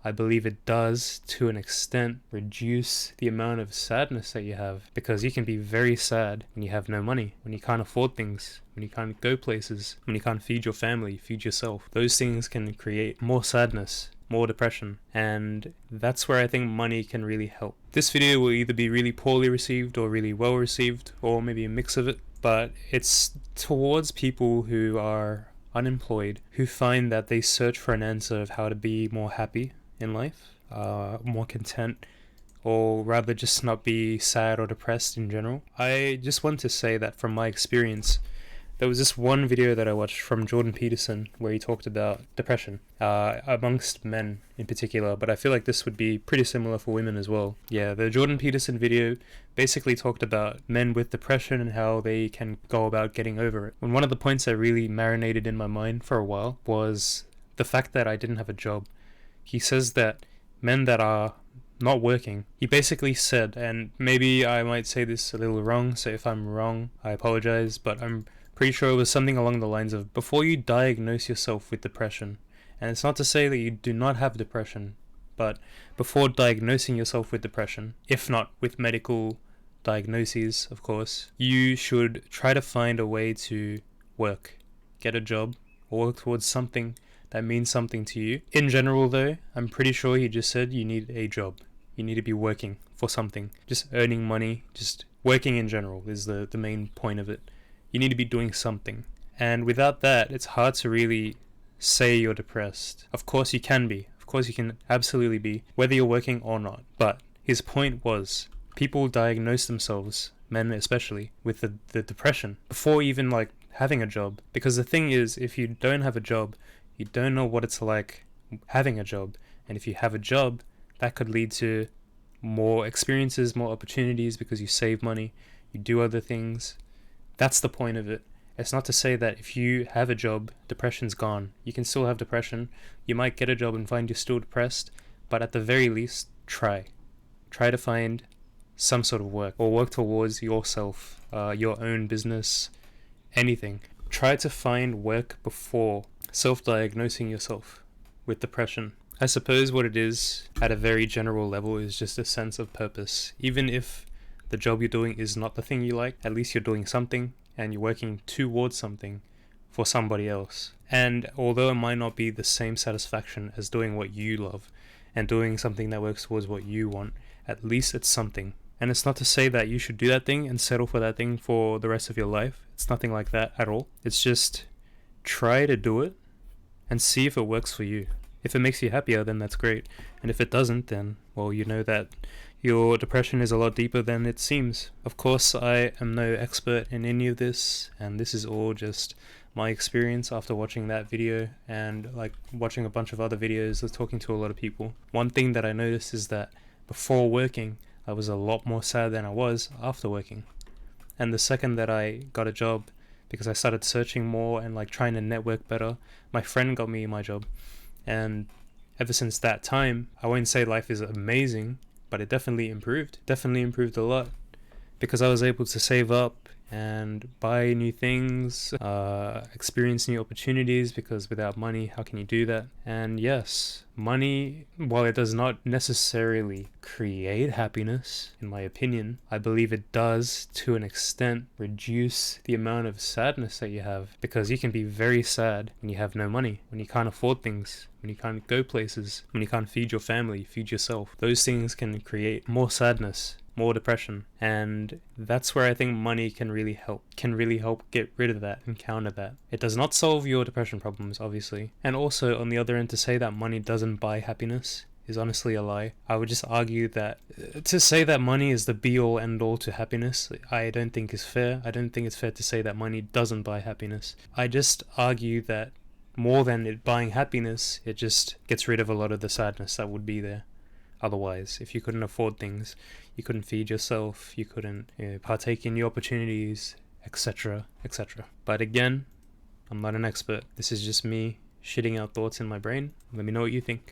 I believe it does, to an extent, reduce the amount of sadness that you have, because you can be very sad when you have no money, when you can't afford things, when you can't go places, when you can't feed your family, feed yourself. Those things can create more sadness, more depression, and that's where I think money can really help. This video will either be really poorly received or really well received, or maybe a mix of it, but it's towards people who are unemployed, who find that they search for an answer of how to be more happy in life, more content, or rather just not be sad or depressed in general. I just want to say that from my experience, there was this one video that I watched from Jordan Peterson where he talked about depression, amongst men in particular, but I feel like this would be pretty similar for women as well. Yeah, the Jordan Peterson video basically talked about men with depression and how they can go about getting over it. And one of the points that really marinated in my mind for a while was the fact that I didn't have a job. He says that men that are not working, he basically said, and maybe I might say this a little wrong, so if I'm wrong, I apologize, but I'm pretty sure it was something along the lines of, before you diagnose yourself with depression, and it's not to say that you do not have depression, but before diagnosing yourself with depression, if not with medical diagnoses, of course, you should try to find a way to work, get a job, or work towards something that means something to you. In general though, I'm pretty sure he just said you need a job. You need to be working for something, just earning money, just working in general is the main point of it. You need to be doing something. And without that, it's hard to really say you're depressed. Of course you can be. Of course you can absolutely be, whether you're working or not. But his point was, people diagnose themselves, men especially, with the depression before even like having a job. Because the thing is, if you don't have a job, you don't know what it's like having a job. And if you have a job, that could lead to more experiences, more opportunities, because you save money, you do other things. That's the point of it. It's not to say that if you have a job, depression's gone. You can still have depression. You might get a job and find you're still depressed, but at the very least, try. Try to find some sort of work, or work towards yourself, your own business, anything. Try to find work before self-diagnosing yourself with depression. I suppose what it is, at a very general level, is just a sense of purpose. Even if the job you're doing is not the thing you like, at least you're doing something and you're working towards something for somebody else. And although it might not be the same satisfaction as doing what you love and doing something that works towards what you want, at least it's something. And it's not to say that you should do that thing and settle for that thing for the rest of your life. It's nothing like that at all. It's just try to do it and see if it works for you. If it makes you happier, then that's great. And if it doesn't, then, well, you know that your depression is a lot deeper than it seems. Of course, I am no expert in any of this, and this is all just my experience after watching that video and like watching a bunch of other videos of talking to a lot of people. One thing that I noticed is that before working, I was a lot more sad than I was after working. And the second that I got a job, because I started searching more and like trying to network better, my friend got me my job. And ever since that time, I won't say life is amazing, but it definitely improved a lot, because I was able to save up and buy new things, experience new opportunities, because without money, how can you do that? And yes, money, while it does not necessarily create happiness, in my opinion, I believe it does, to an extent, reduce the amount of sadness that you have, because you can be very sad when you have no money, when you can't afford things, when you can't go places, when you can't feed your family, feed yourself. Those things can create more sadness, more depression, and that's where I think money can really help get rid of that and counter that. It does not solve your depression problems, obviously, and also on the other end, to say that money doesn't buy happiness is honestly a lie. I would just argue that to say that money is the be-all end-all to happiness, I don't think is fair. I don't think it's fair to say that money doesn't buy happiness. I just argue that more than it buying happiness, it just gets rid of a lot of the sadness that would be there otherwise. If you couldn't afford things, you couldn't feed yourself, you couldn't partake in new opportunities, etc., etc. But again, I'm not an expert. This is just me shitting out thoughts in my brain. Let me know what you think.